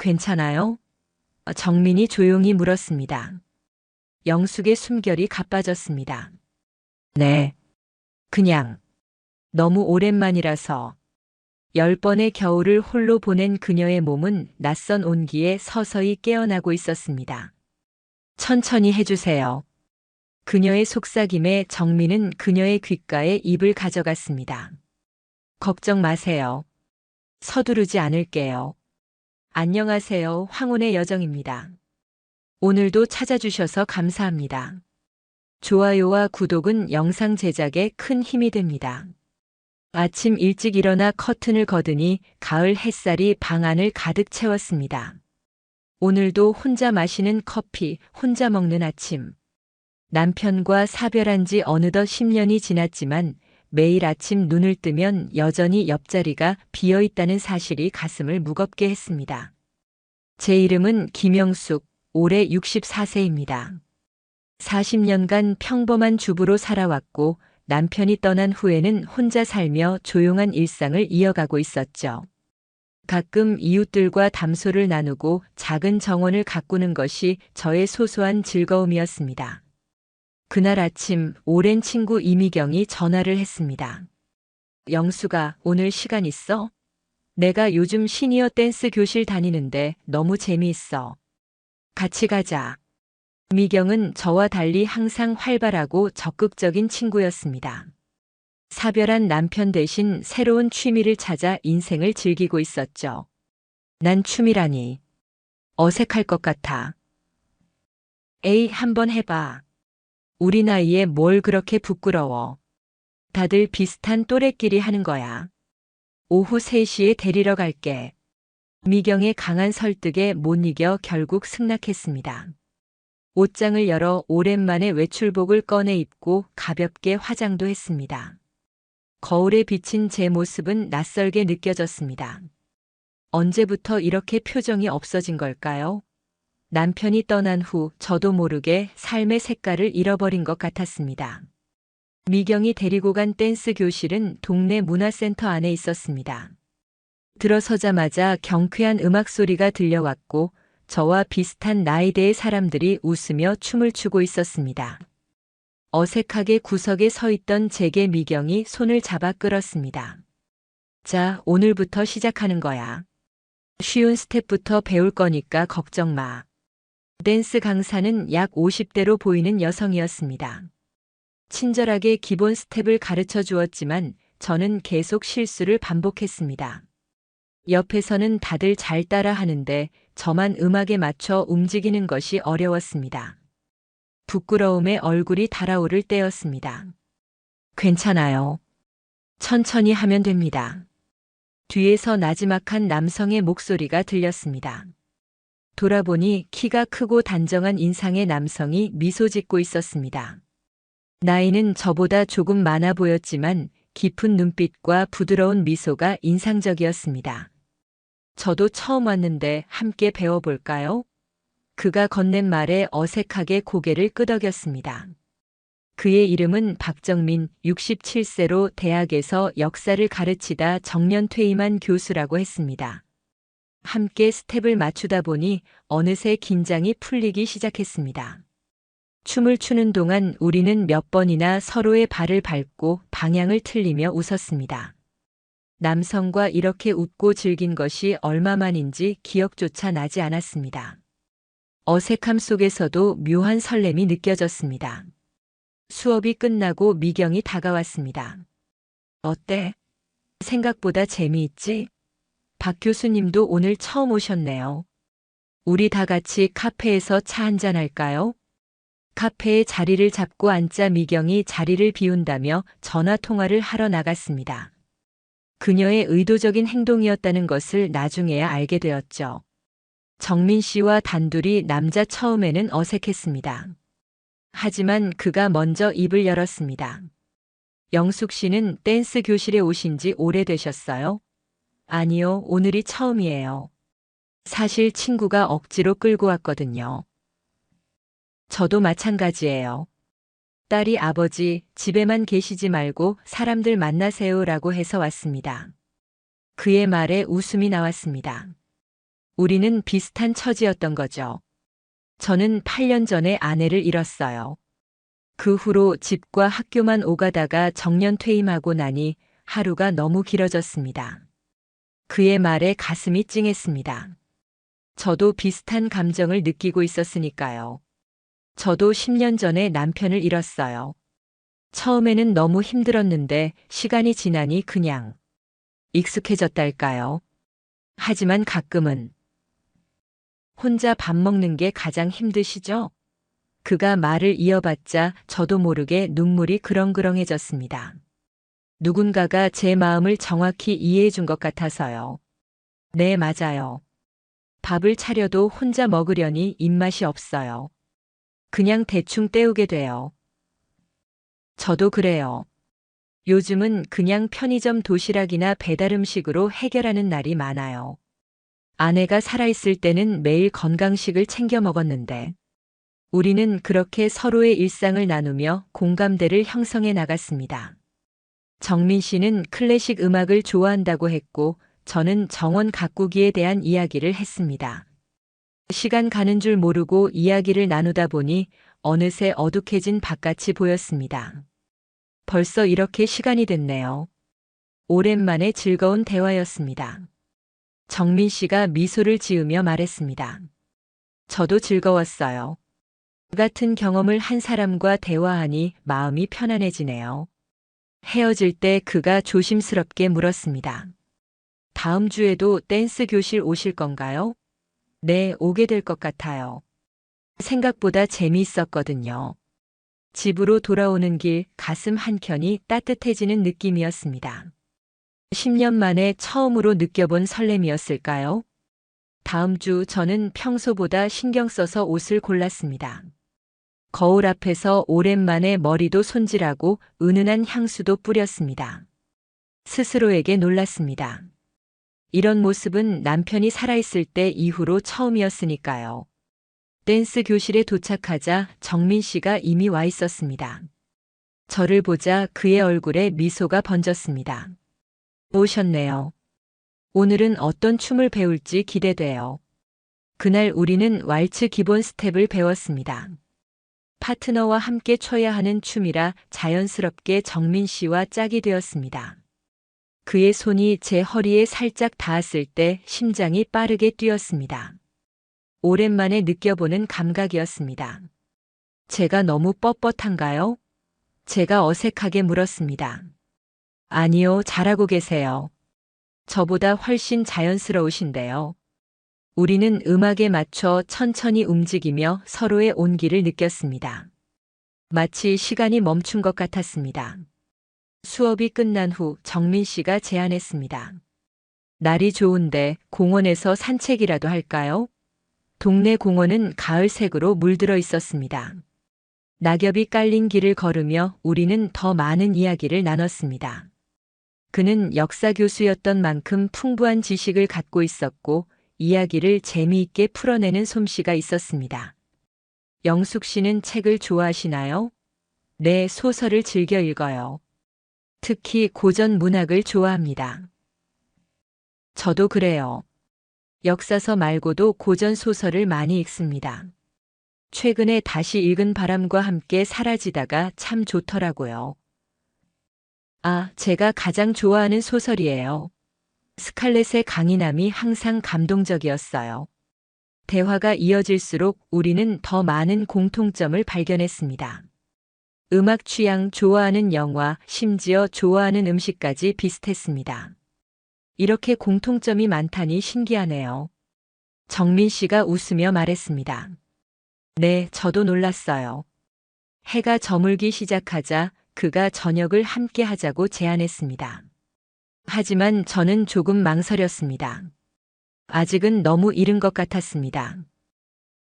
괜찮아요? 정민이 조용히 물었습니다. 영숙의 숨결이 가빠졌습니다. 네. 그냥 너무 오랜만이라서 10번의 겨울을 홀로 보낸 그녀의 몸은 낯선 온기에 서서히 깨어나고 있었습니다. 천천히 해주세요. 그녀의 속삭임에 정민은 그녀의 귓가에 입을 가져갔습니다. 걱정 마세요. 서두르지 않을게요. 안녕하세요. 황혼의 여정입니다. 오늘도 찾아주셔서 감사합니다. 좋아요와 구독은 영상 제작에 큰 힘이 됩니다. 아침 일찍 일어나 커튼을 걷으니 가을 햇살이 방 안을 가득 채웠습니다. 오늘도 혼자 마시는 커피, 혼자 먹는 아침. 남편과 사별한 지 어느덧 10년이 지났지만 매일 아침 눈을 뜨면 여전히 옆자리가 비어 있다는 사실이 가슴을 무겁게 했습니다. 제 이름은 김영숙, 올해 64세입니다. 40년간 평범한 주부로 살아왔고 남편이 떠난 후에는 혼자 살며 조용한 일상을 이어가고 있었죠. 가끔 이웃들과 담소를 나누고 작은 정원을 가꾸는 것이 저의 소소한 즐거움이었습니다. 그날 아침 오랜 친구 이미경이 전화를 했습니다. 영수가 오늘 시간 있어? 내가 요즘 시니어 댄스 교실 다니는데 너무 재미있어. 같이 가자. 미경은 저와 달리 항상 활발하고 적극적인 친구였습니다. 사별한 남편 대신 새로운 취미를 찾아 인생을 즐기고 있었죠. 난 취미라니. 어색할 것 같아. 에이, 한번 해봐. 우리 나이에 뭘 그렇게 부끄러워. 다들 비슷한 또래끼리 하는 거야. 오후 3시에 데리러 갈게. 미경의 강한 설득에 못 이겨 결국 승낙했습니다. 옷장을 열어 오랜만에 외출복을 꺼내 입고 가볍게 화장도 했습니다. 거울에 비친 제 모습은 낯설게 느껴졌습니다. 언제부터 이렇게 표정이 없어진 걸까요? 남편이 떠난 후 저도 모르게 삶의 색깔을 잃어버린 것 같았습니다. 미경이 데리고 간 댄스 교실은 동네 문화센터 안에 있었습니다. 들어서자마자 경쾌한 음악 소리가 들려왔고 저와 비슷한 나이대의 사람들이 웃으며 춤을 추고 있었습니다. 어색하게 구석에 서 있던 제게 미경이 손을 잡아 끌었습니다. 자, 오늘부터 시작하는 거야. 쉬운 스텝부터 배울 거니까 걱정 마. 댄스 강사는 약 50대로 보이는 여성이었습니다. 친절하게 기본 스텝을 가르쳐 주었지만 저는 계속 실수를 반복했습니다. 옆에서는 다들 잘 따라 하는데 저만 음악에 맞춰 움직이는 것이 어려웠습니다. 부끄러움에 얼굴이 달아오를 때였습니다. 괜찮아요. 천천히 하면 됩니다. 뒤에서 나지막한 남성의 목소리가 들렸습니다. 돌아보니 키가 크고 단정한 인상의 남성이 미소 짓고 있었습니다. 나이는 저보다 조금 많아 보였지만 깊은 눈빛과 부드러운 미소가 인상적이었습니다. 저도 처음 왔는데 함께 배워볼까요? 그가 건넨 말에 어색하게 고개를 끄덕였습니다. 그의 이름은 박정민, 67세로 대학에서 역사를 가르치다 정년 퇴임한 교수라고 했습니다. 함께 스텝을 맞추다 보니 어느새 긴장이 풀리기 시작했습니다. 춤을 추는 동안 우리는 몇 번이나 서로의 발을 밟고 방향을 틀리며 웃었습니다. 남성과 이렇게 웃고 즐긴 것이 얼마만인지 기억조차 나지 않았습니다. 어색함 속에서도 묘한 설렘이 느껴졌습니다. 수업이 끝나고 미경이 다가왔습니다. 어때? 생각보다 재미있지? 박 교수님도 오늘 처음 오셨네요. 우리 다 같이 카페에서 차 한잔 할까요? 카페에 자리를 잡고 앉자 미경이 자리를 비운다며 전화 통화를 하러 나갔습니다. 그녀의 의도적인 행동이었다는 것을 나중에야 알게 되었죠. 정민 씨와 단둘이 남자 처음에는 어색했습니다. 하지만 그가 먼저 입을 열었습니다. 영숙 씨는 댄스 교실에 오신 지 오래되셨어요? 아니요, 오늘이 처음이에요. 사실 친구가 억지로 끌고 왔거든요. 저도 마찬가지예요. 딸이 아버지, 집에만 계시지 말고 사람들 만나세요라고 해서 왔습니다. 그의 말에 웃음이 나왔습니다. 우리는 비슷한 처지였던 거죠. 저는 8년 전에 아내를 잃었어요. 그 후로 집과 학교만 오가다가 정년 퇴임하고 나니 하루가 너무 길어졌습니다. 그의 말에 가슴이 찡했습니다. 저도 비슷한 감정을 느끼고 있었으니까요. 저도 10년 전에 남편을 잃었어요. 처음에는 너무 힘들었는데 시간이 지나니 그냥 익숙해졌달까요? 하지만 가끔은 혼자 밥 먹는 게 가장 힘드시죠? 그가 말을 이어받자 저도 모르게 눈물이 그렁그렁해졌습니다. 누군가가 제 마음을 정확히 이해해 준 것 같아서요. 네, 맞아요. 밥을 차려도 혼자 먹으려니 입맛이 없어요. 그냥 대충 때우게 돼요. 저도 그래요. 요즘은 그냥 편의점 도시락이나 배달 음식으로 해결하는 날이 많아요. 아내가 살아있을 때는 매일 건강식을 챙겨 먹었는데, 우리는 그렇게 서로의 일상을 나누며 공감대를 형성해 나갔습니다. 정민 씨는 클래식 음악을 좋아한다고 했고, 저는 정원 가꾸기에 대한 이야기를 했습니다. 시간 가는 줄 모르고 이야기를 나누다 보니 어느새 어둑해진 바깥이 보였습니다. 벌써 이렇게 시간이 됐네요. 오랜만에 즐거운 대화였습니다. 정민 씨가 미소를 지으며 말했습니다. 저도 즐거웠어요. 같은 경험을 한 사람과 대화하니 마음이 편안해지네요. 헤어질 때 그가 조심스럽게 물었습니다. 다음 주에도 댄스 교실 오실 건가요? 네, 오게 될 것 같아요. 생각보다 재미있었거든요. 집으로 돌아오는 길 가슴 한켠이 따뜻해지는 느낌이었습니다. 10년 만에 처음으로 느껴본 설렘이었을까요? 다음 주 저는 평소보다 신경 써서 옷을 골랐습니다. 거울 앞에서 오랜만에 머리도 손질하고 은은한 향수도 뿌렸습니다. 스스로에게 놀랐습니다. 이런 모습은 남편이 살아있을 때 이후로 처음이었으니까요. 댄스 교실에 도착하자 정민 씨가 이미 와 있었습니다. 저를 보자 그의 얼굴에 미소가 번졌습니다. 오셨네요. 오늘은 어떤 춤을 배울지 기대돼요. 그날 우리는 왈츠 기본 스텝을 배웠습니다. 파트너와 함께 춰야 하는 춤이라 자연스럽게 정민 씨와 짝이 되었습니다. 그의 손이 제 허리에 살짝 닿았을 때 심장이 빠르게 뛰었습니다. 오랜만에 느껴보는 감각이었습니다. 제가 너무 뻣뻣한가요? 제가 어색하게 물었습니다. 아니요, 잘하고 계세요. 저보다 훨씬 자연스러우신데요. 우리는 음악에 맞춰 천천히 움직이며 서로의 온기를 느꼈습니다. 마치 시간이 멈춘 것 같았습니다. 수업이 끝난 후 정민 씨가 제안했습니다. 날이 좋은데 공원에서 산책이라도 할까요? 동네 공원은 가을색으로 물들어 있었습니다. 낙엽이 깔린 길을 걸으며 우리는 더 많은 이야기를 나눴습니다. 그는 역사 교수였던 만큼 풍부한 지식을 갖고 있었고 이야기를 재미있게 풀어내는 솜씨가 있었습니다. 영숙 씨는 책을 좋아하시나요? 네, 소설을 즐겨 읽어요. 특히 고전 문학을 좋아합니다. 저도 그래요. 역사서 말고도 고전 소설을 많이 읽습니다. 최근에 다시 읽은 바람과 함께 사라지다가 참 좋더라고요. 아, 제가 가장 좋아하는 소설이에요. 스칼렛의 강인함이 항상 감동적이었어요. 대화가 이어질수록 우리는 더 많은 공통점을 발견했습니다. 음악 취향, 좋아하는 영화, 심지어 좋아하는 음식까지 비슷했습니다. 이렇게 공통점이 많다니 신기하네요. 정민 씨가 웃으며 말했습니다. 네, 저도 놀랐어요. 해가 저물기 시작하자 그가 저녁을 함께 하자고 제안했습니다. 하지만 저는 조금 망설였습니다. 아직은 너무 이른 것 같았습니다.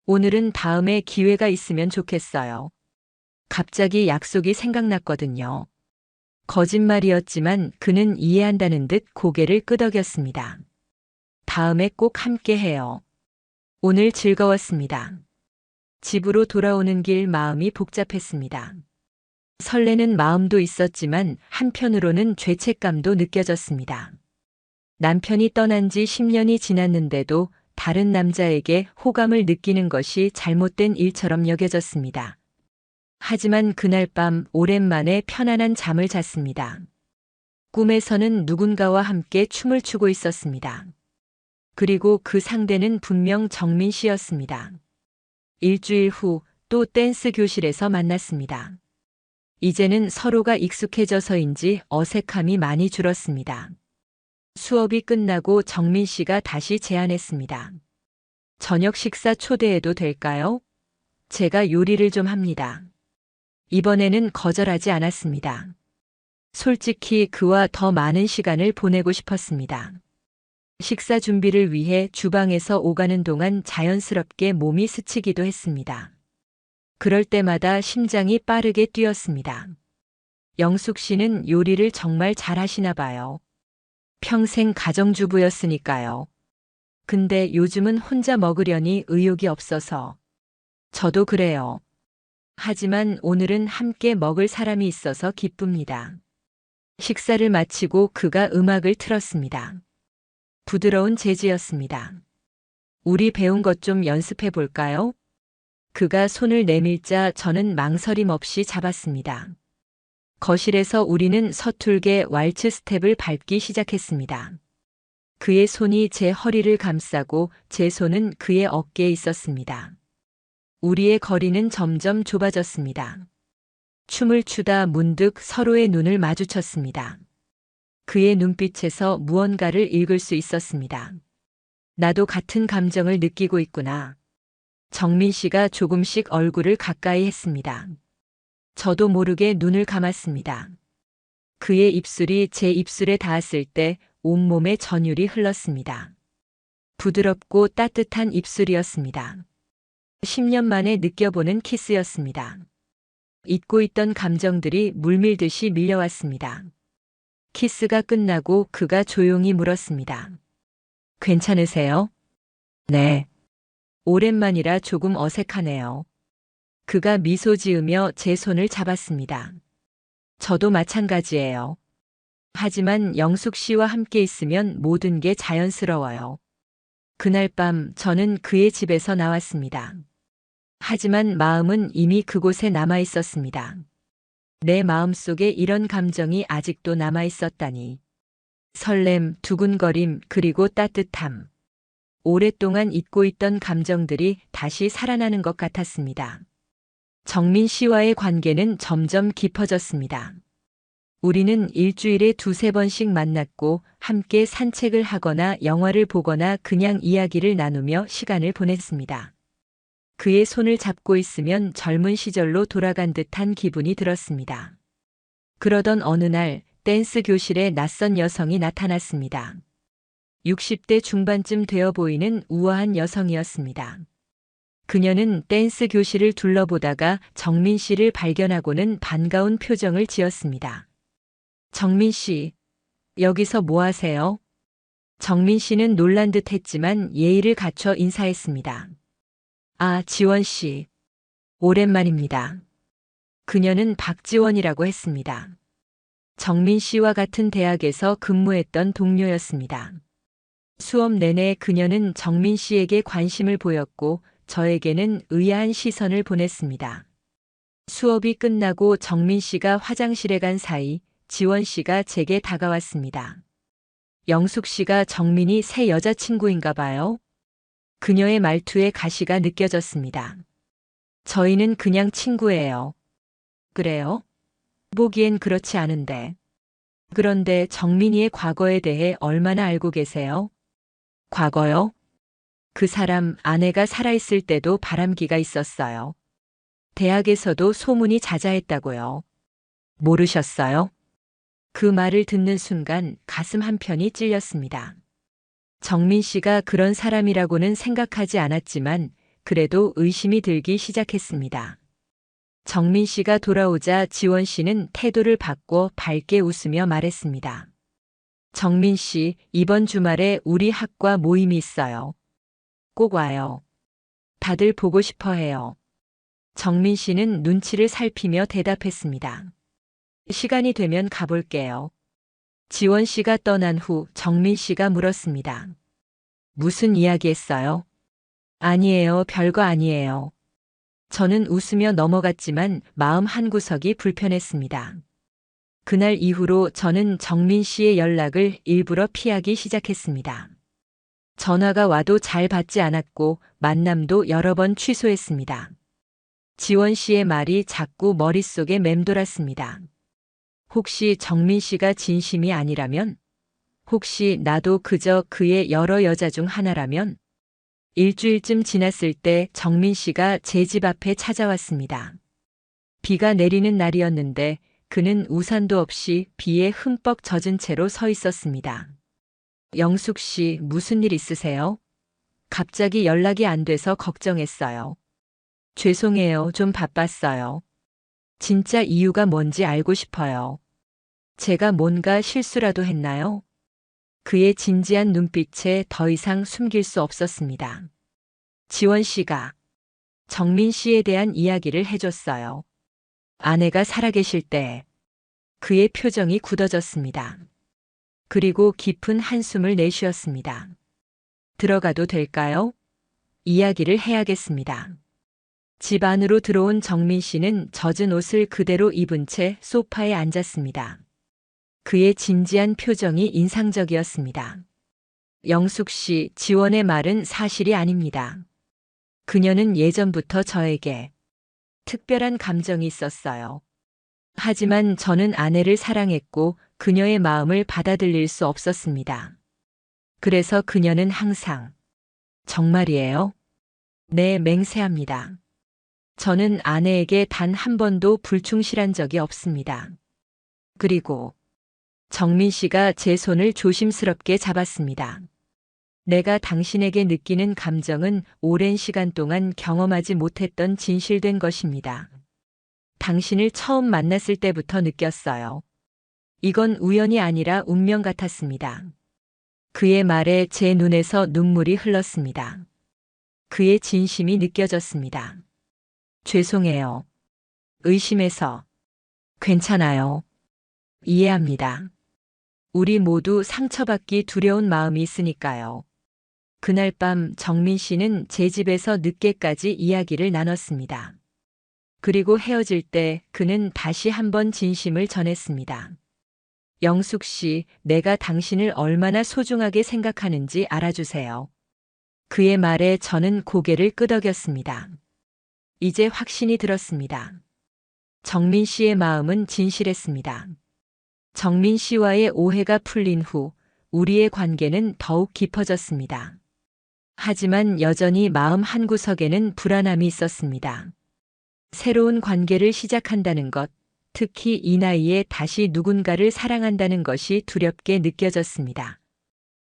오늘은 다음에 기회가 있으면 좋겠어요. 갑자기 약속이 생각났거든요. 거짓말이었지만 그는 이해한다는 듯 고개를 끄덕였습니다. 다음에 꼭 함께 해요. 오늘 즐거웠습니다. 집으로 돌아오는 길 마음이 복잡했습니다. 설레는 마음도 있었지만 한편으로는 죄책감도 느껴졌습니다. 남편이 떠난 지 10년이 지났는데도 다른 남자에게 호감을 느끼는 것이 잘못된 일처럼 여겨졌습니다. 하지만 그날 밤 오랜만에 편안한 잠을 잤습니다. 꿈에서는 누군가와 함께 춤을 추고 있었습니다. 그리고 그 상대는 분명 정민 씨였습니다. 일주일 후 또 댄스 교실에서 만났습니다. 이제는 서로가 익숙해져서인지 어색함이 많이 줄었습니다. 수업이 끝나고 정민 씨가 다시 제안했습니다. 저녁 식사 초대해도 될까요? 제가 요리를 좀 합니다. 이번에는 거절하지 않았습니다. 솔직히 그와 더 많은 시간을 보내고 싶었습니다. 식사 준비를 위해 주방에서 오가는 동안 자연스럽게 몸이 스치기도 했습니다. 그럴 때마다 심장이 빠르게 뛰었습니다. 영숙 씨는 요리를 정말 잘하시나 봐요. 평생 가정주부였으니까요. 근데 요즘은 혼자 먹으려니 의욕이 없어서. 저도 그래요. 하지만 오늘은 함께 먹을 사람이 있어서 기쁩니다. 식사를 마치고 그가 음악을 틀었습니다. 부드러운 재즈였습니다. 우리 배운 것 좀 연습해 볼까요? 그가 손을 내밀자 저는 망설임 없이 잡았습니다. 거실에서 우리는 서툴게 왈츠 스텝을 밟기 시작했습니다. 그의 손이 제 허리를 감싸고 제 손은 그의 어깨에 있었습니다. 우리의 거리는 점점 좁아졌습니다. 춤을 추다 문득 서로의 눈을 마주쳤습니다. 그의 눈빛에서 무언가를 읽을 수 있었습니다. 나도 같은 감정을 느끼고 있구나. 정민 씨가 조금씩 얼굴을 가까이 했습니다. 저도 모르게 눈을 감았습니다. 그의 입술이 제 입술에 닿았을 때 온몸에 전율이 흘렀습니다. 부드럽고 따뜻한 입술이었습니다. 10년 만에 느껴보는 키스였습니다. 잊고 있던 감정들이 물밀듯이 밀려왔습니다. 키스가 끝나고 그가 조용히 물었습니다. 괜찮으세요? 네. 오랜만이라 조금 어색하네요. 그가 미소 지으며 제 손을 잡았습니다. 저도 마찬가지예요. 하지만 영숙 씨와 함께 있으면 모든 게 자연스러워요. 그날 밤 저는 그의 집에서 나왔습니다. 하지만 마음은 이미 그곳에 남아 있었습니다. 내 마음속에 이런 감정이 아직도 남아 있었다니. 설렘, 두근거림, 그리고 따뜻함. 오랫동안 잊고 있던 감정들이 다시 살아나는 것 같았습니다. 정민 씨와의 관계는 점점 깊어졌습니다. 우리는 일주일에 2~3번씩 만났고 함께 산책을 하거나 영화를 보거나 그냥 이야기를 나누며 시간을 보냈습니다. 그의 손을 잡고 있으면 젊은 시절로 돌아간 듯한 기분이 들었습니다. 그러던 어느 날 댄스 교실에 낯선 여성이 나타났습니다. 60대 중반쯤 되어 보이는 우아한 여성이었습니다. 그녀는 댄스 교실을 둘러보다가 정민 씨를 발견하고는 반가운 표정을 지었습니다. 정민 씨, 여기서 뭐 하세요? 정민 씨는 놀란 듯 했지만 예의를 갖춰 인사했습니다. 아, 지원 씨. 오랜만입니다. 그녀는 박지원이라고 했습니다. 정민 씨와 같은 대학에서 근무했던 동료였습니다. 수업 내내 그녀는 정민 씨에게 관심을 보였고 저에게는 의아한 시선을 보냈습니다. 수업이 끝나고 정민 씨가 화장실에 간 사이 지원 씨가 제게 다가왔습니다. 영숙 씨가 정민이 새 여자친구인가 봐요. 그녀의 말투에 가시가 느껴졌습니다. 저희는 그냥 친구예요. 그래요? 보기엔 그렇지 않은데. 그런데 정민이의 과거에 대해 얼마나 알고 계세요? 과거요? 그 사람 아내가 살아있을 때도 바람기가 있었어요. 대학에서도 소문이 자자했다고요. 모르셨어요? 그 말을 듣는 순간 가슴 한편이 찔렸습니다. 정민 씨가 그런 사람이라고는 생각하지 않았지만 그래도 의심이 들기 시작했습니다. 정민 씨가 돌아오자 지원 씨는 태도를 바꿔 밝게 웃으며 말했습니다. 정민 씨, 이번 주말에 우리 학과 모임이 있어요. 꼭 와요. 다들 보고 싶어 해요. 정민 씨는 눈치를 살피며 대답했습니다. 시간이 되면 가볼게요. 지원 씨가 떠난 후 정민 씨가 물었습니다. 무슨 이야기 했어요? 아니에요, 별거 아니에요. 저는 웃으며 넘어갔지만 마음 한구석이 불편했습니다. 그날 이후로 저는 정민 씨의 연락을 일부러 피하기 시작했습니다. 전화가 와도 잘 받지 않았고 만남도 여러 번 취소했습니다. 지원 씨의 말이 자꾸 머릿속에 맴돌았습니다. 혹시 정민 씨가 진심이 아니라면? 혹시 나도 그저 그의 여러 여자 중 하나라면? 일주일쯤 지났을 때 정민 씨가 제 집 앞에 찾아왔습니다. 비가 내리는 날이었는데 그는 우산도 없이 비에 흠뻑 젖은 채로 서 있었습니다. 영숙 씨, 무슨 일 있으세요? 갑자기 연락이 안 돼서 걱정했어요. 죄송해요. 좀 바빴어요. 진짜 이유가 뭔지 알고 싶어요. 제가 뭔가 실수라도 했나요? 그의 진지한 눈빛에 더 이상 숨길 수 없었습니다. 지원 씨가 정민 씨에 대한 이야기를 해줬어요. 아내가 살아계실 때 그의 표정이 굳어졌습니다. 그리고 깊은 한숨을 내쉬었습니다. 들어가도 될까요? 이야기를 해야겠습니다. 집 안으로 들어온 정민 씨는 젖은 옷을 그대로 입은 채 소파에 앉았습니다. 그의 진지한 표정이 인상적이었습니다. 영숙 씨, 지원의 말은 사실이 아닙니다. 그녀는 예전부터 저에게 특별한 감정이 있었어요. 하지만 저는 아내를 사랑했고 그녀의 마음을 받아들일 수 없었습니다. 그래서 그녀는 항상 정말이에요? 네, 맹세합니다. 저는 아내에게 단 한 번도 불충실한 적이 없습니다. 그리고 정민 씨가 제 손을 조심스럽게 잡았습니다. 내가 당신에게 느끼는 감정은 오랜 시간 동안 경험하지 못했던 진실된 것입니다. 당신을 처음 만났을 때부터 느꼈어요. 이건 우연이 아니라 운명 같았습니다. 그의 말에 제 눈에서 눈물이 흘렀습니다. 그의 진심이 느껴졌습니다. 죄송해요. 의심해서. 괜찮아요. 이해합니다. 우리 모두 상처받기 두려운 마음이 있으니까요. 그날 밤 정민 씨는 제 집에서 늦게까지 이야기를 나눴습니다. 그리고 헤어질 때 그는 다시 한번 진심을 전했습니다. 영숙 씨, 내가 당신을 얼마나 소중하게 생각하는지 알아주세요. 그의 말에 저는 고개를 끄덕였습니다. 이제 확신이 들었습니다. 정민 씨의 마음은 진실했습니다. 정민 씨와의 오해가 풀린 후 우리의 관계는 더욱 깊어졌습니다. 하지만 여전히 마음 한구석에는 불안함이 있었습니다. 새로운 관계를 시작한다는 것, 특히 이 나이에 다시 누군가를 사랑한다는 것이 두렵게 느껴졌습니다.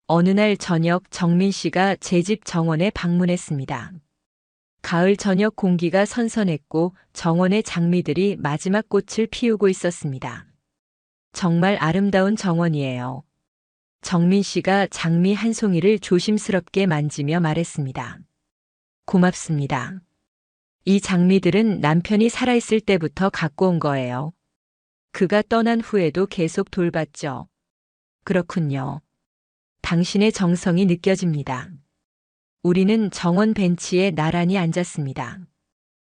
어느 날 저녁 정민 씨가 제 집 정원에 방문했습니다. 가을 저녁 공기가 선선했고 정원의 장미들이 마지막 꽃을 피우고 있었습니다. 정말 아름다운 정원이에요. 정민 씨가 장미 한 송이를 조심스럽게 만지며 말했습니다. 고맙습니다. 이 장미들은 남편이 살아있을 때부터 갖고 온 거예요. 그가 떠난 후에도 계속 돌봤죠. 그렇군요. 당신의 정성이 느껴집니다. 우리는 정원 벤치에 나란히 앉았습니다.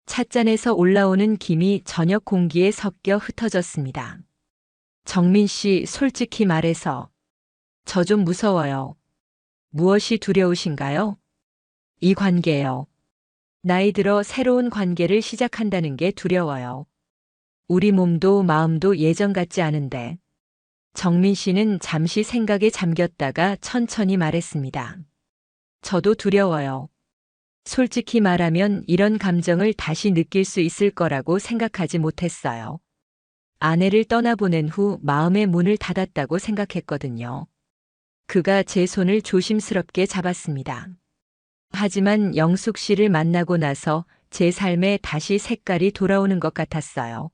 찻잔에서 올라오는 김이 저녁 공기에 섞여 흩어졌습니다. 정민 씨, 솔직히 말해서 저 좀 무서워요. 무엇이 두려우신가요? 이 관계요. 나이 들어 새로운 관계를 시작한다는 게 두려워요. 우리 몸도 마음도 예전 같지 않은데. 정민 씨는 잠시 생각에 잠겼다가 천천히 말했습니다. 저도 두려워요. 솔직히 말하면 이런 감정을 다시 느낄 수 있을 거라고 생각하지 못했어요. 아내를 떠나보낸 후 마음의 문을 닫았다고 생각했거든요. 그가 제 손을 조심스럽게 잡았습니다. 하지만 영숙 씨를 만나고 나서 제 삶에 다시 색깔이 돌아오는 것 같았어요.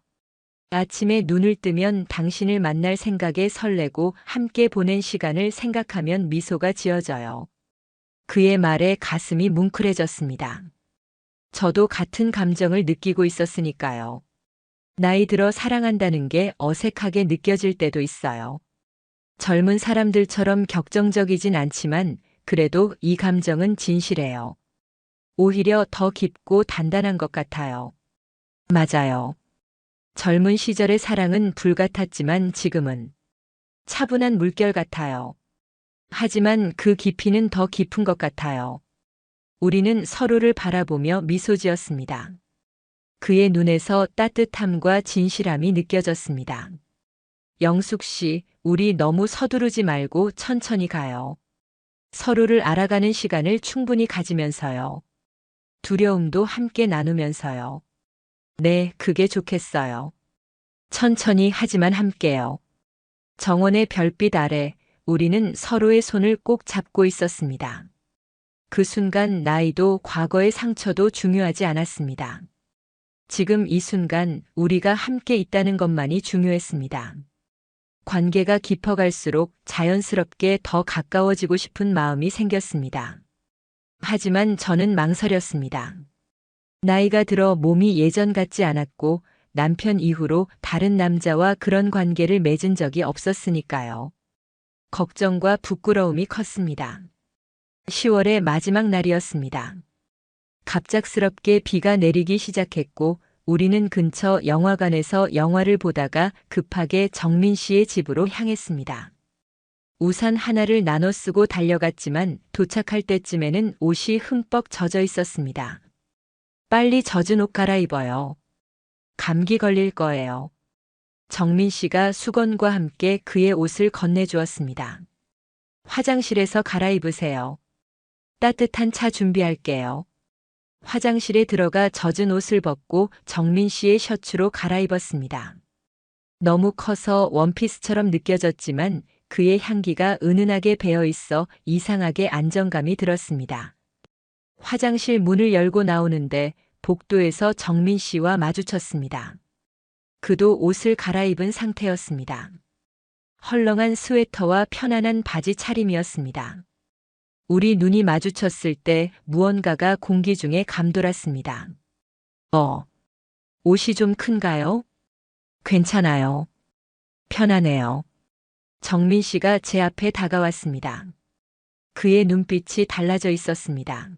아침에 눈을 뜨면 당신을 만날 생각에 설레고 함께 보낸 시간을 생각하면 미소가 지어져요. 그의 말에 가슴이 뭉클해졌습니다. 저도 같은 감정을 느끼고 있었으니까요. 나이 들어 사랑한다는 게 어색하게 느껴질 때도 있어요. 젊은 사람들처럼 격정적이진 않지만 그래도 이 감정은 진실해요. 오히려 더 깊고 단단한 것 같아요. 맞아요. 젊은 시절의 사랑은 불같았지만 지금은 차분한 물결 같아요. 하지만 그 깊이는 더 깊은 것 같아요. 우리는 서로를 바라보며 미소 지었습니다. 그의 눈에서 따뜻함과 진실함이 느껴졌습니다. 영숙 씨, 우리 너무 서두르지 말고 천천히 가요. 서로를 알아가는 시간을 충분히 가지면서요. 두려움도 함께 나누면서요. 네, 그게 좋겠어요. 천천히 하지만 함께요. 정원의 별빛 아래 우리는 서로의 손을 꼭 잡고 있었습니다. 그 순간 나이도 과거의 상처도 중요하지 않았습니다. 지금 이 순간 우리가 함께 있다는 것만이 중요했습니다. 관계가 깊어갈수록 자연스럽게 더 가까워지고 싶은 마음이 생겼습니다. 하지만 저는 망설였습니다. 나이가 들어 몸이 예전 같지 않았고 남편 이후로 다른 남자와 그런 관계를 맺은 적이 없었으니까요. 걱정과 부끄러움이 컸습니다. 10월의 마지막 날이었습니다. 갑작스럽게 비가 내리기 시작했고 우리는 근처 영화관에서 영화를 보다가 급하게 정민 씨의 집으로 향했습니다. 우산 하나를 나눠 쓰고 달려갔지만 도착할 때쯤에는 옷이 흠뻑 젖어 있었습니다. 빨리 젖은 옷 갈아입어요. 감기 걸릴 거예요. 정민 씨가 수건과 함께 그의 옷을 건네주었습니다. 화장실에서 갈아입으세요. 따뜻한 차 준비할게요. 화장실에 들어가 젖은 옷을 벗고 정민 씨의 셔츠로 갈아입었습니다. 너무 커서 원피스처럼 느껴졌지만 그의 향기가 은은하게 배어 있어 이상하게 안정감이 들었습니다. 화장실 문을 열고 나오는데 복도에서 정민 씨와 마주쳤습니다. 그도 옷을 갈아입은 상태였습니다. 헐렁한 스웨터와 편안한 바지 차림이었습니다. 우리 눈이 마주쳤을 때 무언가가 공기 중에 감돌았습니다. 옷이 좀 큰가요? 괜찮아요. 편안해요. 정민 씨가 제 앞에 다가왔습니다. 그의 눈빛이 달라져 있었습니다.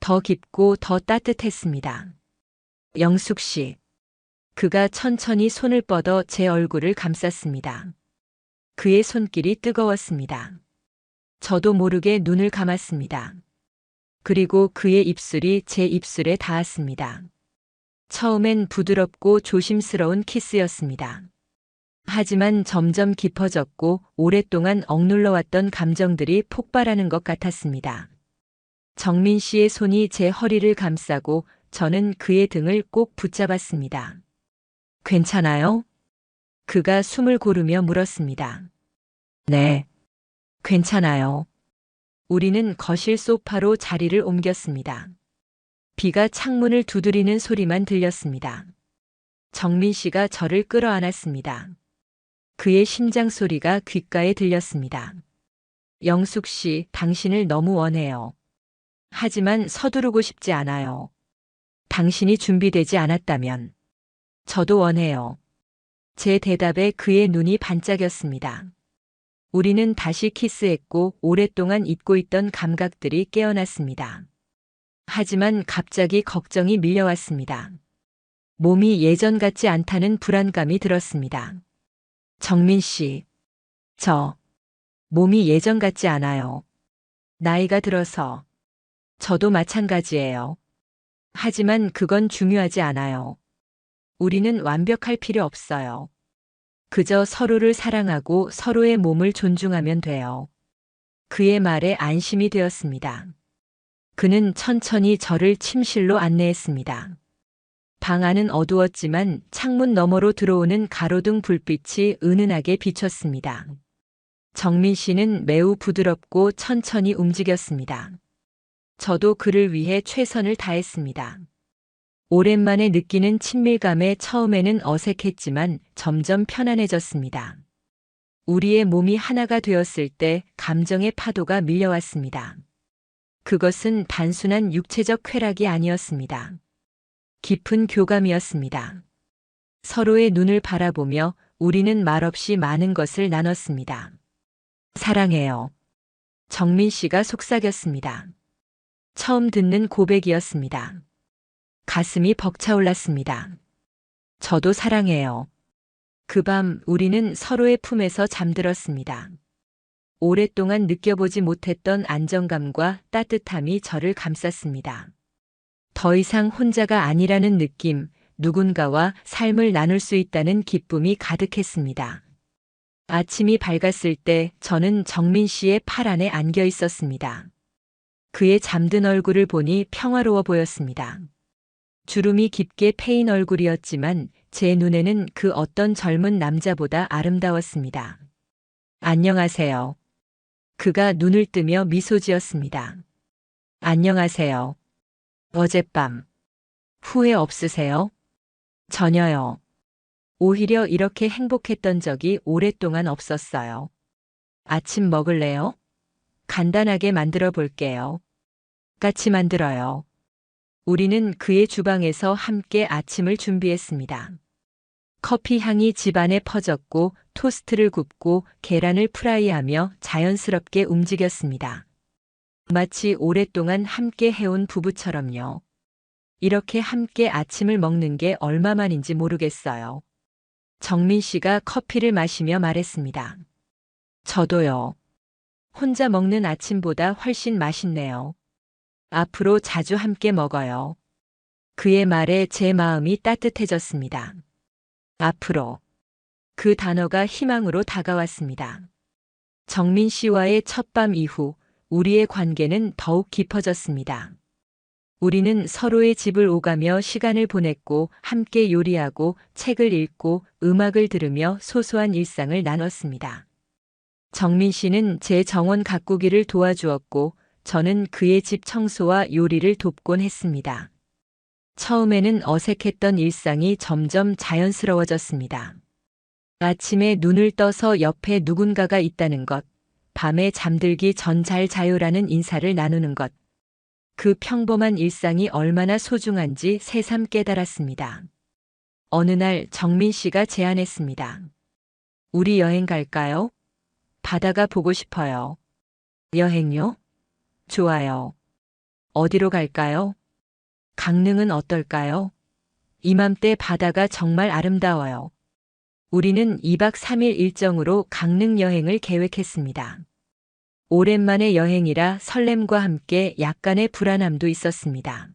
더 깊고 더 따뜻했습니다. 영숙 씨. 그가 천천히 손을 뻗어 제 얼굴을 감쌌습니다. 그의 손길이 뜨거웠습니다. 저도 모르게 눈을 감았습니다. 그리고 그의 입술이 제 입술에 닿았습니다. 처음엔 부드럽고 조심스러운 키스였습니다. 하지만 점점 깊어졌고 오랫동안 억눌러왔던 감정들이 폭발하는 것 같았습니다. 정민 씨의 손이 제 허리를 감싸고 저는 그의 등을 꼭 붙잡았습니다. 괜찮아요? 그가 숨을 고르며 물었습니다. 네. 괜찮아요. 우리는 거실 소파로 자리를 옮겼습니다. 비가 창문을 두드리는 소리만 들렸습니다. 정민 씨가 저를 끌어안았습니다. 그의 심장 소리가 귓가에 들렸습니다. 영숙 씨, 당신을 너무 원해요. 하지만 서두르고 싶지 않아요. 당신이 준비되지 않았다면 저도 원해요. 제 대답에 그의 눈이 반짝였습니다. 우리는 다시 키스했고 오랫동안 잊고 있던 감각들이 깨어났습니다. 하지만 갑자기 걱정이 밀려왔습니다. 몸이 예전 같지 않다는 불안감이 들었습니다. 정민 씨, 몸이 예전 같지 않아요. 나이가 들어서. 저도 마찬가지예요. 하지만 그건 중요하지 않아요. 우리는 완벽할 필요 없어요. 그저 서로를 사랑하고 서로의 몸을 존중하면 돼요. 그의 말에 안심이 되었습니다. 그는 천천히 저를 침실로 안내했습니다. 방 안은 어두웠지만 창문 너머로 들어오는 가로등 불빛이 은은하게 비쳤습니다. 정민 씨는 매우 부드럽고 천천히 움직였습니다. 저도 그를 위해 최선을 다했습니다. 오랜만에 느끼는 친밀감에 처음에는 어색했지만 점점 편안해졌습니다. 우리의 몸이 하나가 되었을 때 감정의 파도가 밀려왔습니다. 그것은 단순한 육체적 쾌락이 아니었습니다. 깊은 교감이었습니다. 서로의 눈을 바라보며 우리는 말없이 많은 것을 나눴습니다. 사랑해요. 정민 씨가 속삭였습니다. 처음 듣는 고백이었습니다. 가슴이 벅차올랐습니다. 저도 사랑해요. 그 밤 우리는 서로의 품에서 잠들었습니다. 오랫동안 느껴보지 못했던 안정감과 따뜻함이 저를 감쌌습니다. 더 이상 혼자가 아니라는 느낌, 누군가와 삶을 나눌 수 있다는 기쁨이 가득했습니다. 아침이 밝았을 때 저는 정민 씨의 팔 안에 안겨 있었습니다. 그의 잠든 얼굴을 보니 평화로워 보였습니다. 주름이 깊게 패인 얼굴이었지만 제 눈에는 그 어떤 젊은 남자보다 아름다웠습니다. 안녕하세요. 그가 눈을 뜨며 미소 지었습니다. 안녕하세요. 어젯밤 후회 없으세요? 전혀요. 오히려 이렇게 행복했던 적이 오랫동안 없었어요. 아침 먹을래요? 간단하게 만들어 볼게요. 같이 만들어요. 우리는 그의 주방에서 함께 아침을 준비했습니다. 커피 향이 집안에 퍼졌고 토스트를 굽고 계란을 프라이하며 자연스럽게 움직였습니다. 마치 오랫동안 함께 해온 부부처럼요. 이렇게 함께 아침을 먹는 게 얼마만인지 모르겠어요. 정민 씨가 커피를 마시며 말했습니다. 저도요. 혼자 먹는 아침보다 훨씬 맛있네요. 앞으로 자주 함께 먹어요. 그의 말에 제 마음이 따뜻해졌습니다. 앞으로. 그 단어가 희망으로 다가왔습니다. 정민 씨와의 첫밤 이후 우리의 관계는 더욱 깊어졌습니다. 우리는 서로의 집을 오가며 시간을 보냈고 함께 요리하고 책을 읽고 음악을 들으며 소소한 일상을 나눴습니다. 정민 씨는 제 정원 가꾸기를 도와주었고 저는 그의 집 청소와 요리를 돕곤 했습니다. 처음에는 어색했던 일상이 점점 자연스러워졌습니다. 아침에 눈을 떠서 옆에 누군가가 있다는 것, 밤에 잠들기 전 잘 자요라는 인사를 나누는 것, 그 평범한 일상이 얼마나 소중한지 새삼 깨달았습니다. 어느 날 정민 씨가 제안했습니다. 우리 여행 갈까요? 바다가 보고 싶어요. 여행요? 좋아요. 어디로 갈까요? 강릉은 어떨까요? 이맘때 바다가 정말 아름다워요. 우리는 2박 3일 일정으로 강릉 여행을 계획했습니다. 오랜만의 여행이라 설렘과 함께 약간의 불안함도 있었습니다.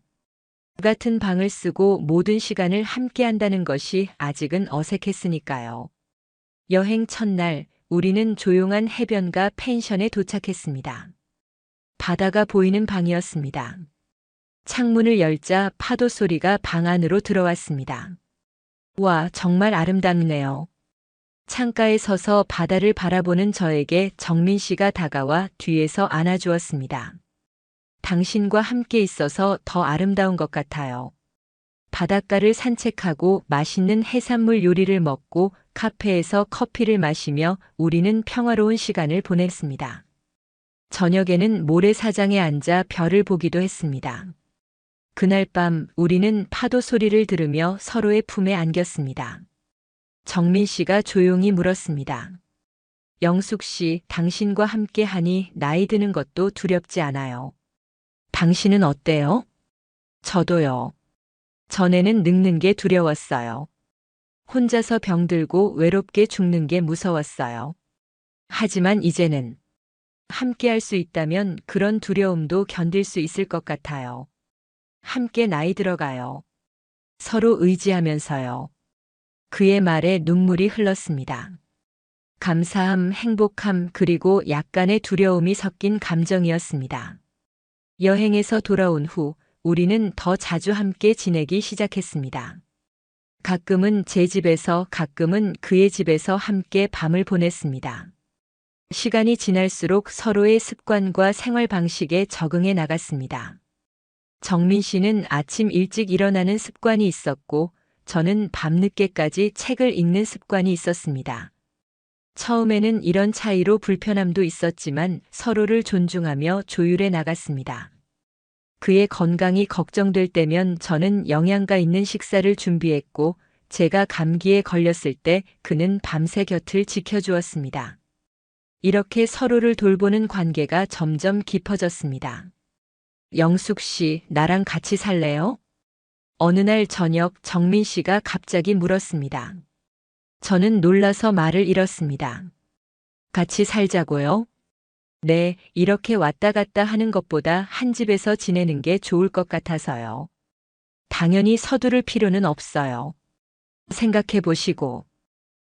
같은 방을 쓰고 모든 시간을 함께 한다는 것이 아직은 어색했으니까요. 여행 첫날 우리는 조용한 해변가 펜션에 도착했습니다. 바다가 보이는 방이었습니다. 창문을 열자 파도 소리가 방 안으로 들어왔습니다. 와, 정말 아름답네요. 창가에 서서 바다를 바라보는 저에게 정민 씨가 다가와 뒤에서 안아주었습니다. 당신과 함께 있어서 더 아름다운 것 같아요. 바닷가를 산책하고 맛있는 해산물 요리를 먹고 카페에서 커피를 마시며 우리는 평화로운 시간을 보냈습니다. 저녁에는 모래사장에 앉아 별을 보기도 했습니다. 그날 밤 우리는 파도 소리를 들으며 서로의 품에 안겼습니다. 정민 씨가 조용히 물었습니다. 영숙 씨, 당신과 함께 하니 나이 드는 것도 두렵지 않아요. 당신은 어때요? 저도요. 전에는 늙는 게 두려웠어요. 혼자서 병들고 외롭게 죽는 게 무서웠어요. 하지만 이제는 함께 할 수 있다면 그런 두려움도 견딜 수 있을 것 같아요. 함께 나이 들어가요. 서로 의지하면서요. 그의 말에 눈물이 흘렀습니다. 감사함, 행복함, 그리고 약간의 두려움이 섞인 감정이었습니다. 여행에서 돌아온 후 우리는 더 자주 함께 지내기 시작했습니다. 가끔은 제 집에서, 가끔은 그의 집에서 함께 밤을 보냈습니다. 시간이 지날수록 서로의 습관과 생활 방식에 적응해 나갔습니다. 정민 씨는 아침 일찍 일어나는 습관이 있었고, 저는 밤늦게까지 책을 읽는 습관이 있었습니다. 처음에는 이런 차이로 불편함도 있었지만 서로를 존중하며 조율해 나갔습니다. 그의 건강이 걱정될 때면 저는 영양가 있는 식사를 준비했고, 제가 감기에 걸렸을 때 그는 밤새 곁을 지켜주었습니다. 이렇게 서로를 돌보는 관계가 점점 깊어졌습니다. 영숙 씨, 나랑 같이 살래요? 어느 날 저녁 정민 씨가 갑자기 물었습니다. 저는 놀라서 말을 잃었습니다. 같이 살자고요? 네, 이렇게 왔다 갔다 하는 것보다 한 집에서 지내는 게 좋을 것 같아서요. 당연히 서두를 필요는 없어요. 생각해 보시고.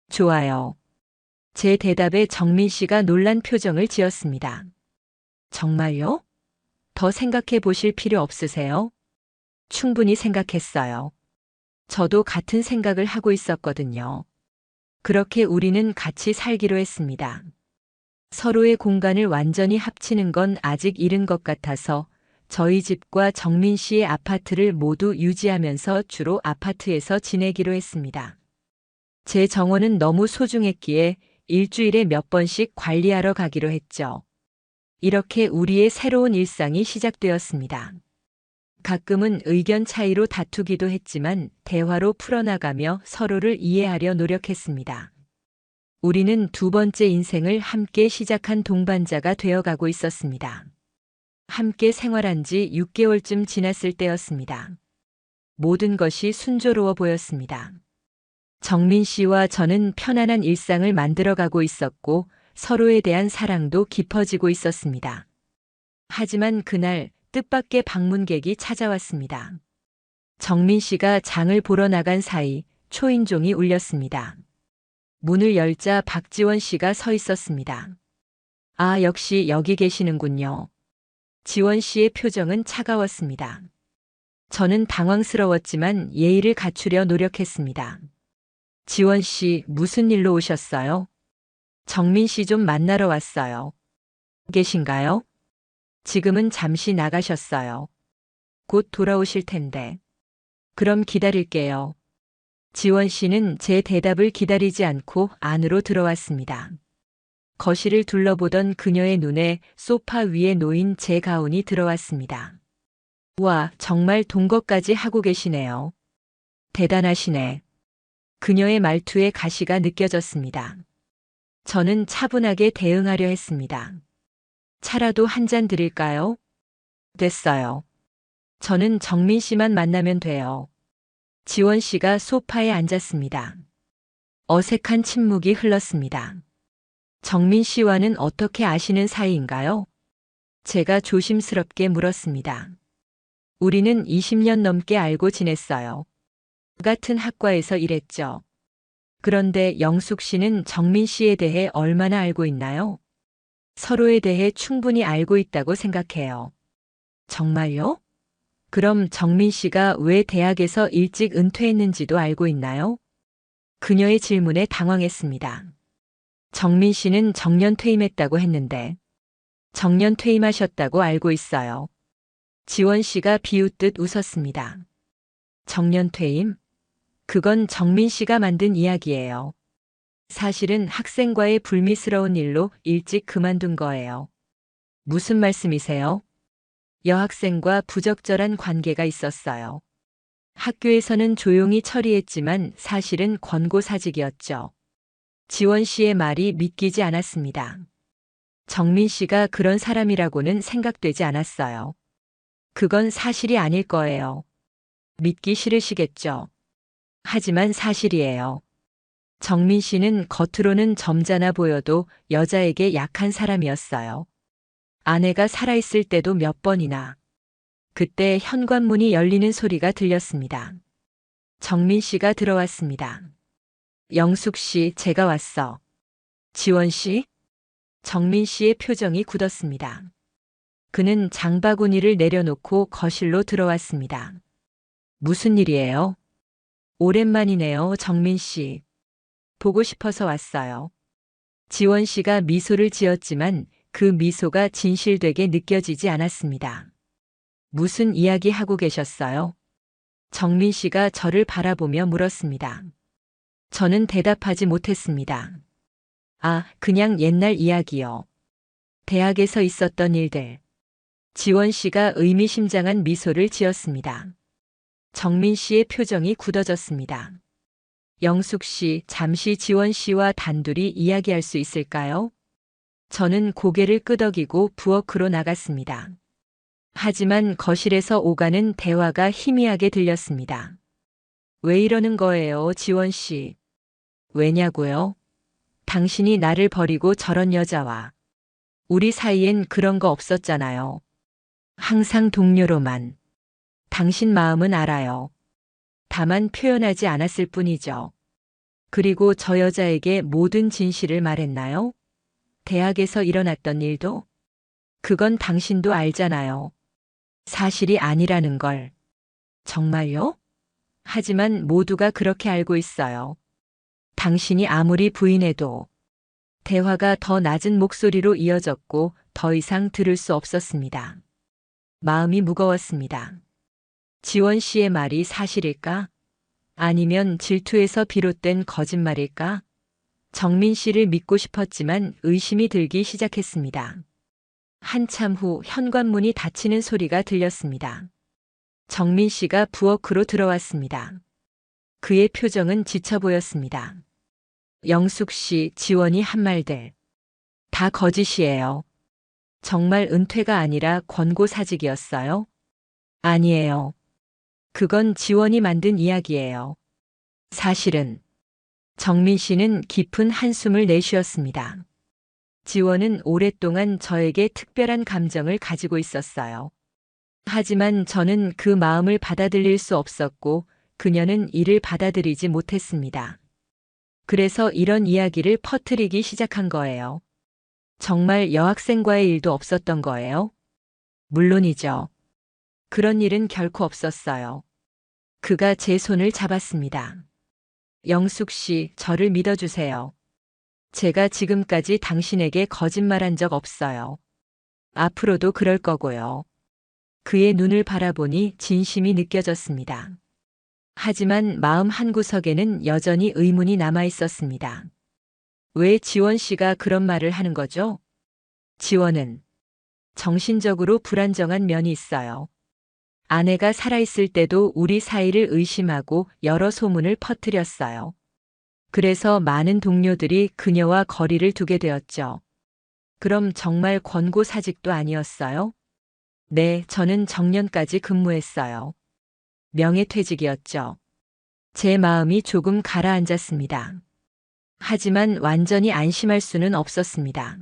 좋아요. 제 대답에 정민 씨가 놀란 표정을 지었습니다. 정말요? 더 생각해 보실 필요 없으세요? 충분히 생각했어요. 저도 같은 생각을 하고 있었거든요. 그렇게 우리는 같이 살기로 했습니다. 서로의 공간을 완전히 합치는 건 아직 이른 것 같아서 저희 집과 정민 씨의 아파트를 모두 유지하면서 주로 아파트에서 지내기로 했습니다. 제 정원은 너무 소중했기에 일주일에 몇 번씩 관리하러 가기로 했죠. 이렇게 우리의 새로운 일상이 시작되었습니다. 가끔은 의견 차이로 다투기도 했지만 대화로 풀어나가며 서로를 이해하려 노력했습니다. 우리는 두 번째 인생을 함께 시작한 동반자가 되어가고 있었습니다. 함께 생활한 지 6개월쯤 지났을 때였습니다. 모든 것이 순조로워 보였습니다. 정민 씨와 저는 편안한 일상을 만들어가고 있었고 서로에 대한 사랑도 깊어지고 있었습니다. 하지만 그날 뜻밖의 방문객이 찾아왔습니다. 정민 씨가 장을 보러 나간 사이 초인종이 울렸습니다. 문을 열자 박지원 씨가 서 있었습니다. 아, 역시 여기 계시는군요. 지원 씨의 표정은 차가웠습니다. 저는 당황스러웠지만 예의를 갖추려 노력했습니다. 지원 씨, 무슨 일로 오셨어요? 정민 씨 좀 만나러 왔어요. 계신가요? 지금은 잠시 나가셨어요. 곧 돌아오실 텐데. 그럼 기다릴게요. 지원 씨는 제 대답을 기다리지 않고 안으로 들어왔습니다. 거실을 둘러보던 그녀의 눈에 소파 위에 놓인 제 가운이 들어왔습니다. 와, 정말 동거까지 하고 계시네요. 대단하시네. 그녀의 말투에 가시가 느껴졌습니다. 저는 차분하게 대응하려 했습니다. 차라도 한 잔 드릴까요? 됐어요. 저는 정민 씨만 만나면 돼요. 지원 씨가 소파에 앉았습니다. 어색한 침묵이 흘렀습니다. 정민 씨와는 어떻게 아시는 사이인가요? 제가 조심스럽게 물었습니다. 우리는 20년 넘게 알고 지냈어요. 같은 학과에서 일했죠. 그런데 영숙 씨는 정민 씨에 대해 얼마나 알고 있나요? 서로에 대해 충분히 알고 있다고 생각해요. 정말요? 그럼 정민 씨가 왜 대학에서 일찍 은퇴했는지도 알고 있나요? 그녀의 질문에 당황했습니다. 정민 씨는 정년 퇴임했다고 했는데 정년 퇴임하셨다고 알고 있어요. 지원 씨가 비웃듯 웃었습니다. 정년 퇴임? 그건 정민 씨가 만든 이야기예요. 사실은 학생과의 불미스러운 일로 일찍 그만둔 거예요. 무슨 말씀이세요? 여학생과 부적절한 관계가 있었어요. 학교에서는 조용히 처리했지만 사실은 권고사직이었죠. 지원 씨의 말이 믿기지 않았습니다. 정민 씨가 그런 사람이라고는 생각되지 않았어요. 그건 사실이 아닐 거예요. 믿기 싫으시겠죠. 하지만 사실이에요. 정민 씨는 겉으로는 점잖아 보여도 여자에게 약한 사람이었어요. 아내가 살아있을 때도 몇 번이나. 그때 현관문이 열리는 소리가 들렸습니다. 정민 씨가 들어왔습니다. 영숙 씨, 제가 왔어. 지원 씨? 정민 씨의 표정이 굳었습니다. 그는 장바구니를 내려놓고 거실로 들어왔습니다. 무슨 일이에요? 오랜만이네요, 정민 씨. 보고 싶어서 왔어요. 지원 씨가 미소를 지었지만 그 미소가 진실되게 느껴지지 않았습니다. 무슨 이야기 하고 계셨어요? 정민 씨가 저를 바라보며 물었습니다. 저는 대답하지 못했습니다. 아, 그냥 옛날 이야기요. 대학에서 있었던 일들. 지원 씨가 의미심장한 미소를 지었습니다. 정민 씨의 표정이 굳어졌습니다. 영숙 씨, 잠시 지원 씨와 단둘이 이야기할 수 있을까요? 저는 고개를 끄덕이고 부엌으로 나갔습니다. 하지만 거실에서 오가는 대화가 희미하게 들렸습니다. 왜 이러는 거예요, 지원 씨? 왜냐고요? 당신이 나를 버리고 저런 여자와. 우리 사이엔 그런 거 없었잖아요. 항상 동료로만. 당신 마음은 알아요. 다만 표현하지 않았을 뿐이죠. 그리고 저 여자에게 모든 진실을 말했나요? 대학에서 일어났던 일도? 그건 당신도 알잖아요. 사실이 아니라는 걸. 정말요? 하지만 모두가 그렇게 알고 있어요. 당신이 아무리 부인해도. 대화가 더 낮은 목소리로 이어졌고 더 이상 들을 수 없었습니다. 마음이 무거웠습니다. 지원 씨의 말이 사실일까? 아니면 질투에서 비롯된 거짓말일까? 정민 씨를 믿고 싶었지만 의심이 들기 시작했습니다. 한참 후 현관문이 닫히는 소리가 들렸습니다. 정민 씨가 부엌으로 들어왔습니다. 그의 표정은 지쳐 보였습니다. 영숙 씨, 지원이 한 말들. 다 거짓이에요. 정말 은퇴가 아니라 권고사직이었어요? 아니에요. 그건 지원이 만든 이야기예요. 사실은 정민 씨는 깊은 한숨을 내쉬었습니다. 지원은 오랫동안 저에게 특별한 감정을 가지고 있었어요. 하지만 저는 그 마음을 받아들일 수 없었고 그녀는 이를 받아들이지 못했습니다. 그래서 이런 이야기를 퍼뜨리기 시작한 거예요. 정말 여학생과의 일도 없었던 거예요? 물론이죠. 그런 일은 결코 없었어요. 그가 제 손을 잡았습니다. 영숙 씨, 저를 믿어주세요. 제가 지금까지 당신에게 거짓말한 적 없어요. 앞으로도 그럴 거고요. 그의 눈을 바라보니 진심이 느껴졌습니다. 하지만 마음 한구석에는 여전히 의문이 남아 있었습니다. 왜 지원 씨가 그런 말을 하는 거죠? 지원은 정신적으로 불안정한 면이 있어요. 아내가 살아있을 때도 우리 사이를 의심하고 여러 소문을 퍼뜨렸어요. 그래서 많은 동료들이 그녀와 거리를 두게 되었죠. 그럼 정말 권고사직도 아니었어요? 네, 저는 정년까지 근무했어요. 명예퇴직이었죠. 제 마음이 조금 가라앉았습니다. 하지만 완전히 안심할 수는 없었습니다.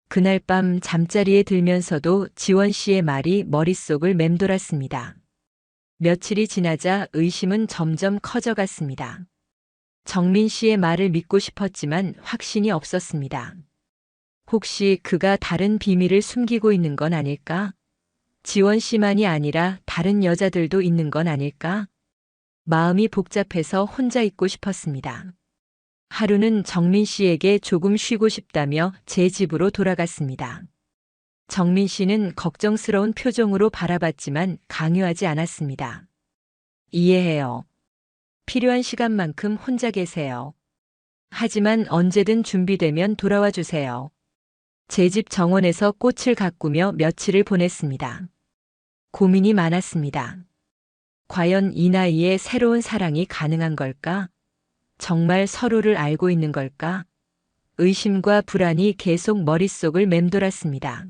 그날 밤 잠자리에 들면서도 지원 씨의 말이 머릿속을 맴돌았습니다. 며칠이 지나자 의심은 점점 커져갔습니다. 정민 씨의 말을 믿고 싶었지만 확신이 없었습니다. 혹시 그가 다른 비밀을 숨기고 있는 건 아닐까? 지원 씨만이 아니라 다른 여자들도 있는 건 아닐까? 마음이 복잡해서 혼자 있고 싶었습니다. 하루는 정민 씨에게 조금 쉬고 싶다며 제 집으로 돌아갔습니다. 정민 씨는 걱정스러운 표정으로 바라봤지만 강요하지 않았습니다. 이해해요. 필요한 시간만큼 혼자 계세요. 하지만 언제든 준비되면 돌아와 주세요. 제 집 정원에서 꽃을 가꾸며 며칠을 보냈습니다. 고민이 많았습니다. 과연 이 나이에 새로운 사랑이 가능한 걸까? 정말 서로를 알고 있는 걸까? 의심과 불안이 계속 머릿속을 맴돌았습니다.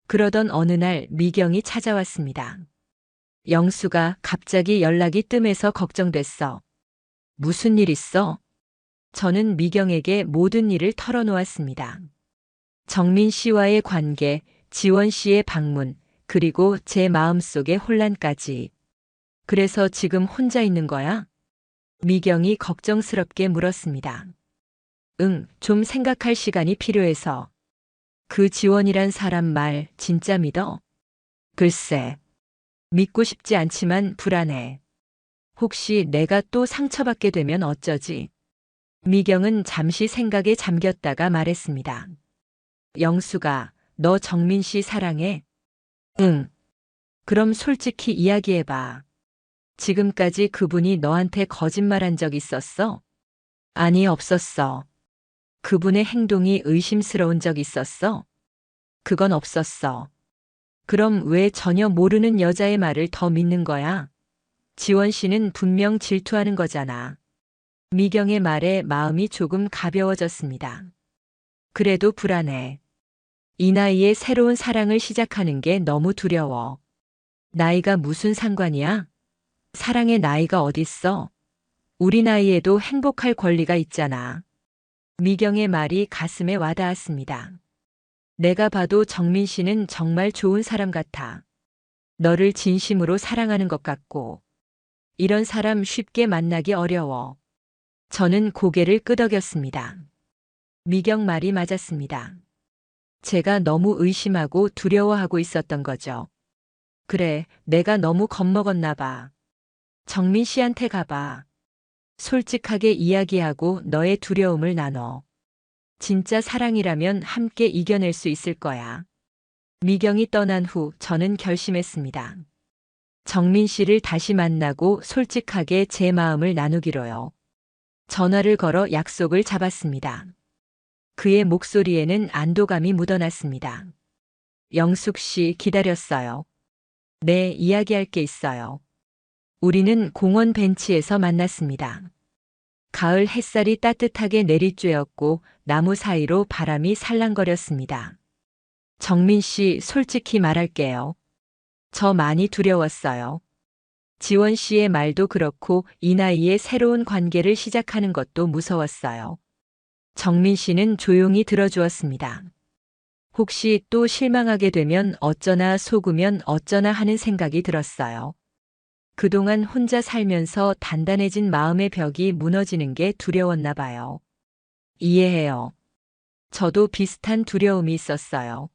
그러던 어느 날 미경이 찾아왔습니다. 영수가 갑자기 연락이 뜸해서 걱정됐어. 무슨 일 있어? 저는 미경에게 모든 일을 털어놓았습니다. 정민 씨와의 관계, 지원 씨의 방문, 그리고 제 마음속의 혼란까지. 그래서 지금 혼자 있는 거야? 미경이 걱정스럽게 물었습니다. 응, 좀 생각할 시간이 필요해서. 그 지원이란 사람 말 진짜 믿어? 글쎄, 믿고 싶지 않지만 불안해. 혹시 내가 또 상처받게 되면 어쩌지? 미경은 잠시 생각에 잠겼다가 말했습니다. 영수가 너 정민 씨 사랑해? 응. 그럼 솔직히 이야기해봐. 지금까지 그분이 너한테 거짓말한 적 있었어? 아니, 없었어. 그분의 행동이 의심스러운 적 있었어? 그건 없었어. 그럼 왜 전혀 모르는 여자의 말을 더 믿는 거야? 지원 씨는 분명 질투하는 거잖아. 미경의 말에 마음이 조금 가벼워졌습니다. 그래도 불안해. 이 나이에 새로운 사랑을 시작하는 게 너무 두려워. 나이가 무슨 상관이야? 사랑의 나이가 어딨어? 우리 나이에도 행복할 권리가 있잖아. 미경의 말이 가슴에 와닿았습니다. 내가 봐도 정민 씨는 정말 좋은 사람 같아. 너를 진심으로 사랑하는 것 같고. 이런 사람 쉽게 만나기 어려워. 저는 고개를 끄덕였습니다. 미경 말이 맞았습니다. 제가 너무 의심하고 두려워하고 있었던 거죠. 그래, 내가 너무 겁먹었나 봐. 정민 씨한테 가봐. 솔직하게 이야기하고 너의 두려움을 나눠. 진짜 사랑이라면 함께 이겨낼 수 있을 거야. 미경이 떠난 후 저는 결심했습니다. 정민 씨를 다시 만나고 솔직하게 제 마음을 나누기로요. 전화를 걸어 약속을 잡았습니다. 그의 목소리에는 안도감이 묻어났습니다. 영숙 씨 기다렸어요. 네, 이야기할 게 있어요. 우리는 공원 벤치에서 만났습니다. 가을 햇살이 따뜻하게 내리쬐었고 나무 사이로 바람이 살랑거렸습니다. 정민 씨, 솔직히 말할게요. 저 많이 두려웠어요. 지원 씨의 말도 그렇고 이 나이에 새로운 관계를 시작하는 것도 무서웠어요. 정민 씨는 조용히 들어주었습니다. 혹시 또 실망하게 되면 어쩌나 속으면 어쩌나 하는 생각이 들었어요. 그동안 혼자 살면서 단단해진 마음의 벽이 무너지는 게 두려웠나 봐요. 이해해요. 저도 비슷한 두려움이 있었어요.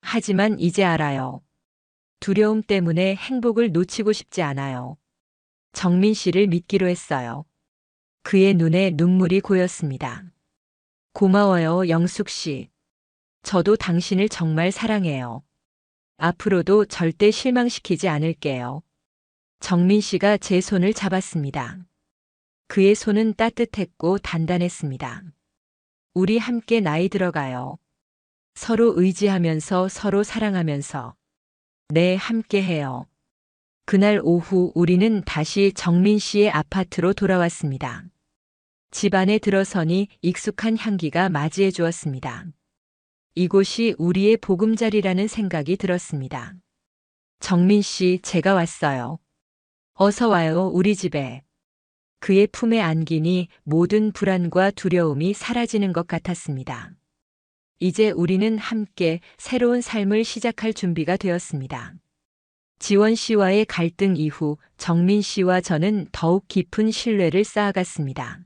하지만 이제 알아요. 두려움 때문에 행복을 놓치고 싶지 않아요. 정민 씨를 믿기로 했어요. 그의 눈에 눈물이 고였습니다. 고마워요, 영숙 씨. 저도 당신을 정말 사랑해요. 앞으로도 절대 실망시키지 않을게요. 정민 씨가 제 손을 잡았습니다. 그의 손은 따뜻했고 단단했습니다. 우리 함께 나이 들어가요. 서로 의지하면서 서로 사랑하면서. 네, 함께 해요. 그날 오후 우리는 다시 정민 씨의 아파트로 돌아왔습니다. 집 안에 들어서니 익숙한 향기가 맞이해 주었습니다. 이곳이 우리의 보금자리라는 생각이 들었습니다. 정민 씨, 제가 왔어요. 어서 와요, 우리 집에. 그의 품에 안기니 모든 불안과 두려움이 사라지는 것 같았습니다. 이제 우리는 함께 새로운 삶을 시작할 준비가 되었습니다. 지원 씨와의 갈등 이후 정민 씨와 저는 더욱 깊은 신뢰를 쌓아갔습니다.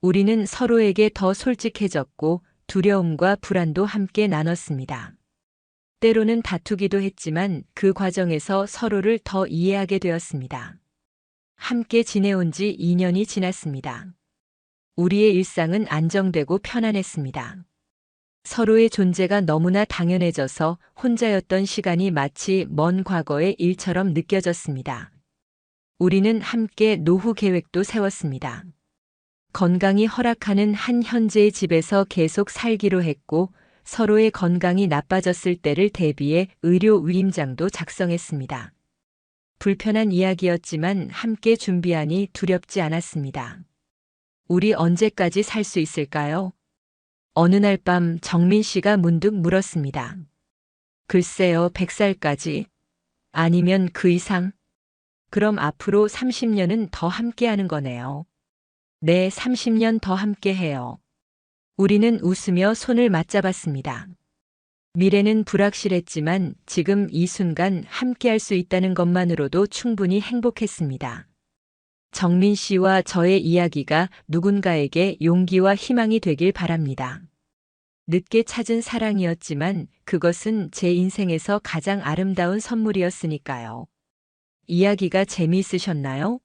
우리는 서로에게 더 솔직해졌고 두려움과 불안도 함께 나눴습니다. 때로는 다투기도 했지만 그 과정에서 서로를 더 이해하게 되었습니다. 함께 지내온 지 2년이 지났습니다. 우리의 일상은 안정되고 편안했습니다. 서로의 존재가 너무나 당연해져서 혼자였던 시간이 마치 먼 과거의 일처럼 느껴졌습니다. 우리는 함께 노후 계획도 세웠습니다. 건강이 허락하는 한 현재의 집에서 계속 살기로 했고 서로의 건강이 나빠졌을 때를 대비해 의료 위임장도 작성했습니다. 불편한 이야기였지만 함께 준비하니 두렵지 않았습니다. 우리 언제까지 살 수 있을까요? 어느 날 밤 정민 씨가 문득 물었습니다. 글쎄요, 100살까지. 아니면 그 이상? 그럼 앞으로 30년은 더 함께하는 거네요. 네, 30년 더 함께해요. 우리는 웃으며 손을 맞잡았습니다. 미래는 불확실했지만 지금 이 순간 함께할 수 있다는 것만으로도 충분히 행복했습니다. 정민 씨와 저의 이야기가 누군가에게 용기와 희망이 되길 바랍니다. 늦게 찾은 사랑이었지만 그것은 제 인생에서 가장 아름다운 선물이었으니까요. 이야기가 재미있으셨나요?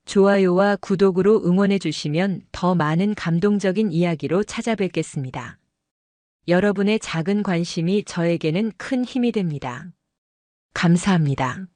좋아요와 구독으로 응원해 주시면 더 많은 감동적인 이야기로 찾아뵙겠습니다. 여러분의 작은 관심이 저에게는 큰 힘이 됩니다. 감사합니다.